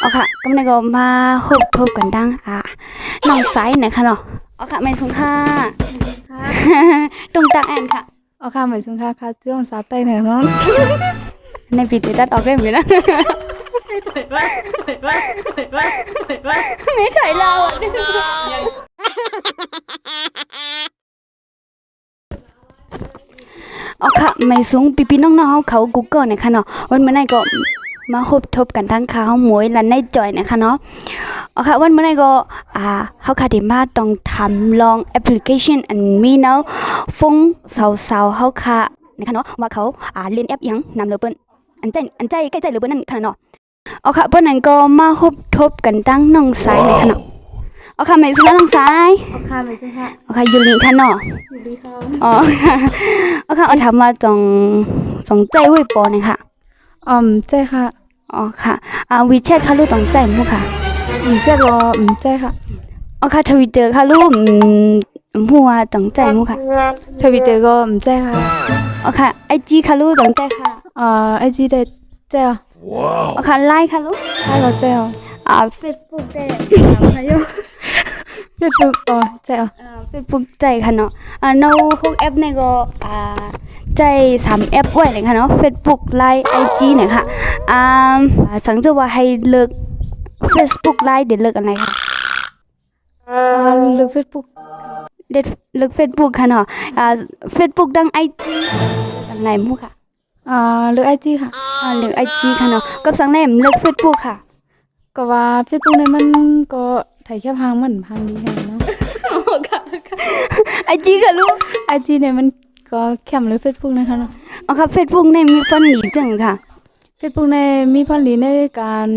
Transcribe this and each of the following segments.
เอาค่ะกำลังก็มาทบกันดังน้องไซส์นะคะเนาะเอาค่ะไม่สงค่ะตรงตาแอนค่ะเอาค่ะหมายถึงค่ะเรื่องสาวใต้เนี่ยเนาะในปีติดตัดออกได้ไหมนะไม่ถ่ายเราเอาค่ะไม่สูงปีน้องๆเขา Google นะคะเนาะวันเมื่อไหร่ก็มาทบกันทั้งข่าวหมวยและในจอยนะคะเนาะเอาค่ะวันเมื่อไหร่ก็เขาค่ะที่มาต้องทำลองแอปพลิเคชันอันมีเนาะฟงสาวๆเขาค่ะนะคะเนาะว่าเขาเล่นแอปยังนำเลยเปิ้นอันใจใกล้ใจเลยเปิ้นนั่นค่ะเนาะเอาค่ะเปิ้นนั้นก็มาทบกันตั้งน้องสายนะคะเนาะเอาค่ะไม่สุดน้องสายเอาค่ะหมายถึงค่ะเอาค่ะยูริค่ะเนาะยูริค่ะอ๋อเอาค่ะเอาถามว่าจงใจไว้ปอนี่ค่ะใจค่ะอ๋อค่ะวีแชทค่ะลูกต้องใจมั้งค่ะวีแชทรอใจค่ะอ๋อค่ะทวิตเตอร์ค่ะลูกหัวต้องใจมั้งค่ะทวิตเตอร์ก็ใจค่ะอ๋อค่ะไอจีค่ะลูกต้องใจค่ะไอจีได้ใจอ่ะอ๋อค่ะไลน์ค่ะลูกไลน์ก็ใจอ่ะเฟซบุ๊กได้ค่ะโยเฟซบุ๊กใจอ่ะเฟซบุ๊กใจค่ะเนาะno 6แอปเนี่ยก็ใจ3แอปไว้เลยค่ะเนาะ Facebook Line IG เนี่ยค่ะสังเกตว่าให้เลิก Facebook Line เดี๋ยวเลิกอะไรค่ะเลิก Facebook เลิก Facebook ค่ะเนาะFacebook ดัง IG อะไรมั้งค่ะเลิก IG ค่ะเลิก IG ค่ะเนาะกับสังแนมเลิก Facebook ค่ะก็ว่า Facebook เนี่ยมันก็ถ่ายแค่พังมันพังดีค่ะเนาะค่ะ IG ค่ะลูก IG เนี่ยมันก็แคมหรือ Facebook นะคะเนาะอ๋อค่ะ Facebook เนี่ยมีฟันหลีจังค่ะ Facebook เนี่ยมีฟันหลีในการ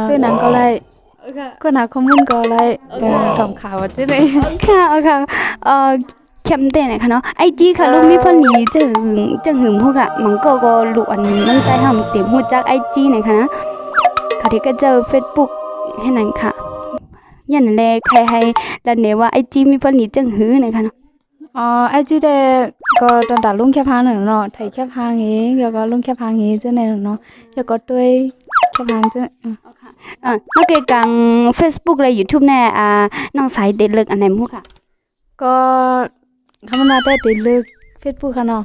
เพื่อนหนังก็ไล่ก็หาข้อมูลก็ไล่ทำข่าวจังได๋ค่ะเข้มเต้นะคะเนาะ IG ค่ะลูกมีฟันหลีจังหึมพวกอ่ะมันก็ลูกอันมันใต้ห้ามเต็มฮู้จัก IG นะคะนะค่ะที่ก็เจอ Facebook ให้นั่นค่ะยันแลใครให้ดันเนว่า IG มีฟันหลีจังหือนะคะเนาะIG แต่ก็ตอนตัดลุงแค่พังเนาะถ่ายแค่พังเองแล้วก็ลุงแค่พังเองจังได๋เนาะแล้วก็ด้วยแค่พังจังนอกจากกัง Facebook และ YouTube แน่น้องสายเด็ดเลิกอันไหนมั้งค่ะก็คำว่าได้เด็ดเลิก Facebook ค่ะเนาะ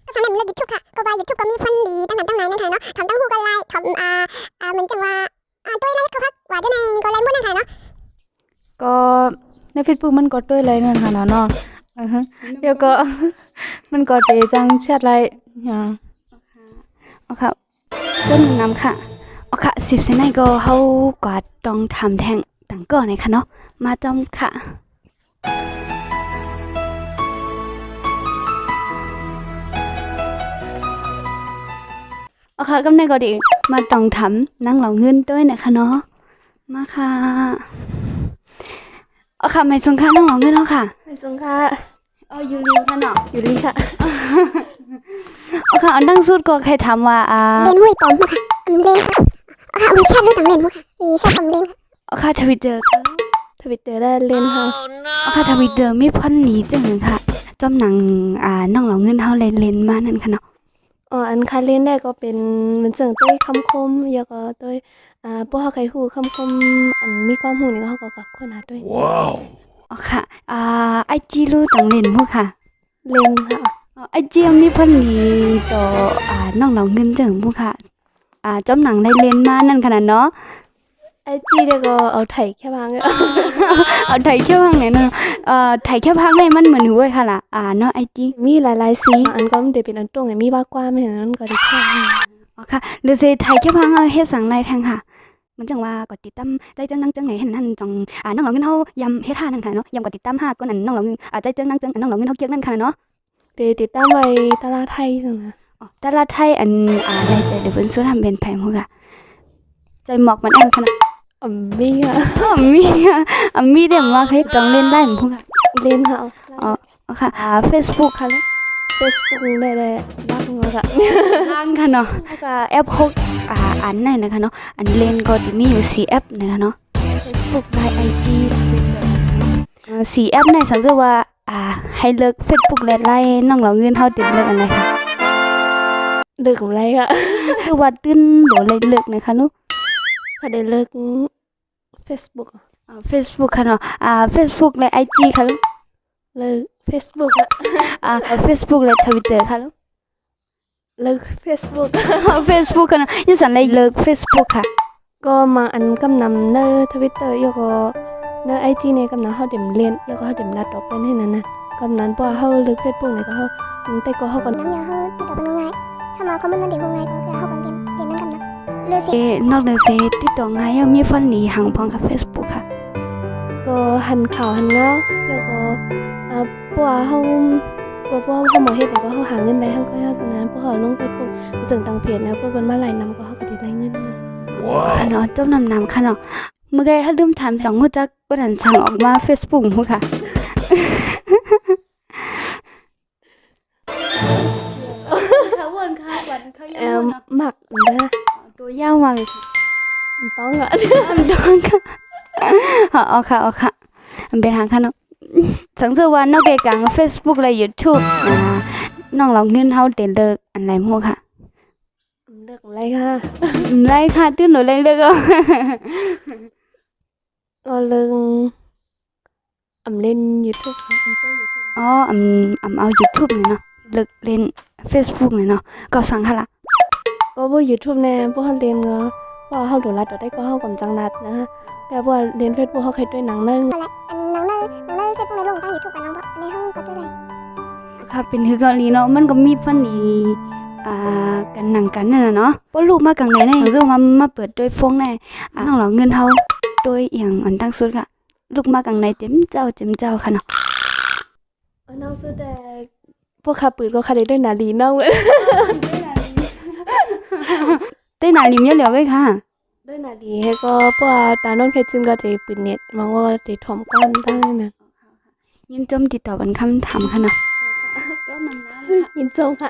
ก็สำหรับเลิก YouTube ค่ะก็ว่า YouTube ก็มีฟันดีตั้งนั้นตั้งไหนนั่นค่ะเนาะทำตั้งฮู้กันไลน์ทำเหมือนจังว่าตัวไลน์เขาพักว่าจังได๋ก็ไลน์หมดนั่นค่ะเนาะก็ใน Facebook มันก็ด้วยไลน์นั่นค่ะเนาะแล้วก็มันก็เตจังแชทไลน์อ๋อค่ะต้นน้ำค่ะอ๋อค่ะ10เซนก็เฮาก็ต้องทำแทงต่างก่อนนะคะเนาะมาจอมค่ะอ๋อค่ะกำเนิดก็ดีมาต้องทำนั่งเหล่าเงินด้วยนะคะเนาะมาค่ะอ๋อค่ะไม่สงค่านั่งเหล่าเงินเนาะค่ะไม่สงค่ะยูริค่ะเนาะยูริค่ะอ๋อค่ะอันดังสุดก็ใครถามว่าเล่นหุ้ยปอมค่ะเล่นค่ะมีแชทรู้ต่างเล่นมั้งค่ะมีแชทปอมเล่นอ๋อค่ะทวิตเตอร์ได้เล่นค่ะอ๋อค่ะทวิตเตอร์มีพันหนีจังค่ะจอมหนังน้องเหล่าเงินเฮาเล่นมานั่นค่ะเนาะอันคาเล่นได้ก็เป็นเหมือนเจิงด้วยคำคมแล้วก็ด้วยพวกเฮาใครฮู้คำคมอันมีความรู้นี่เฮาก็ค้นหาด้วยว้าวอ๋อค่ะIG รู้ต้องเล่นบ่ค่ะเล่นค่ะIG มีพันหนีต่อน้องเหล่าเงินจังบ่ค่ะจอมหนังได้เล่นมานั่นขนาดเนาะIG ได้ก็เอาไถแค่พังเอาไถแค่พังไหนเนาะไถแค่พังได้มันเหมือนหูไว้ค่ะล่ะเนาะ IG มีหลายๆสีอันก็มันได้เป็นอันตรงมีบากกว่าแม่นนั้นก็ได้ค่ะอ๋อค่ะหรือสิไถแค่พังเฮ็ดสังไรทางค่ะมันจังว่ากดติดตามใจจังนังจังไหนเห็นนั่นจังน้องเหล่าเงินเฮายำเฮ็ดท่านั่นค่ะเนาะยำกดติดตาม5ก่อนอันน้องเหล่าเงินใจจังนังจังน้องเหล่าเงินเฮาเกียกนั่นค่ะเนาะติดตามไว้ตลาดไทยจังนะตลาดไทยอันในใจเดี๋ยวเพิ่นสู้ทำเป็นแพงฮู้ค่ะใจหมอกมันแอนค่ะมีค่ะมีเดี๋ยวว่าให้จังเล่นได้มั้งค่ะเล่นค่ะอ๋อค่ะFacebook ค่ะ Facebook ได้บ้างแล้วค่ะบ้างค่ะเนาะแล้วก็แอป6อันไหนนะคะเนาะอันเล่นก็มีอยู่4แอปนะคะเนาะ Facebook Line IG Twitter 4แอปในสังเกตว่าให้เลิก Facebook และ Line น้องเหล่าเงินเฮาติดเลิกอันไหนค่ะเลิกอะไรค่ะคือว่าตื้นบ่เลยเลิกนะคะนุ ค่ะได้เลิก Facebook อะ Facebook ค่ะเนาะFacebook และ IG ค่ะลูก เลิก Facebook อะ Facebook และ Twitter ค่ะลูก เลิก Facebook Facebook ค่ะเนาะยังสั่นเลยเลิก Facebook ค่ะ ก็มาอันกำนำเนอ Twitter ยก็เนอ IG เนี่ยกำนำเฮาเด็มเรียนยก็เฮาเด็มนัดออกเล่นให้นั้นนะกำนั้นเพราะว่าเฮาเลิก Facebook เนี่ยก็เฮาแต่ก็เฮาก็ น้ำยาเฮาติดต่อเป็นง่ายถ้ามาคอมเมนต์มันดีกว่าง่ายก็คือเฮากันเรียนนั่นกันนะเลือสิ นอกจากเซติดต่อง่ายยังมีฟันหนีหังพองค่ะ Facebook ค่ะ ก็หันข่าวหันเงายก็เพราะว่าเฮาก็เพราะว่าเฮาบ่เฮ็ดเนี่ยก็เฮาหาเงินได้เฮาก็เฮาฉะนั้นเพราะเฮาลง Facebook ซึ่งต่างเพจนะเพิ่นเบิ่นมาหลายนำก็เฮาก็ได้เงินมา ค่ะเนาะจบนำค่ะเนาะเมื่อไงถ้าลืมถามจังฮู้จักบ่ทันสั่งออกมา Facebook ฮู้ค่ะ ค่ะวนค่ะวันเขายาวเนาะ หมักนะ ตัวยาวมากเลยค่ะ ต้องอ่ะ ต้องค่ะเอาค่ะมันเป็นทางค่ะเนาะสังเกตว่านอกจากการ Facebook และ YouTube น้องลองเงินเฮาเต็นเลิกอันไหนฮู้ค่ะ เลิกอะไรค่ะ ไรค่ะตื้นหนูเลิกเอา ก็เลิกเล่น YouTube ค่ะYouTube อ๋อเอา YouTube นี่เนาะเลิกเล่น Facebook นี่เนาะก็สั่งค่ะล่ะ ก็บ่ YouTube แน่บ่เฮาเรียนก็ว่าเฮาดูรัดได้ก็เฮากำจังรัดนะแต่ว่าเรียน Facebook เฮาเคยด้วยหนังนึง อันนังเนยเฟซบุ๊กในลงตั้งยูทูบกันน้องในห้องก็ด้วยเลย ค่ะเป็นคือเกาหลีเนาะมันก็มีฟันดีกันหนังกันนั่นน่ะเนาะบ่รู้มากังไหนแน่สังเกตว่ามาเปิดด้วยฟงแน่น้องเหล่าเงินเฮาโดยอีหยังอันตั้งสุดค่ะลูกมากังไหนเต็มเจ้าค่ะเนาะ น้องสุดแต่พวกข้าปืนก็คาได้ด้วยนาลีน้องเว้ย เต้นหนาลิมเยอะเหลียวเลยค่ะ ด้วยนาลีให้ก็เพราะว่าตาโนนเคยจึงก็ได้ปืนเน็ตมันก็ได้ถ่อมก้อนตั้งนั้น ยินจมติดต่อเป็นคำถามค่ะเนาะ ยินจงค่ะ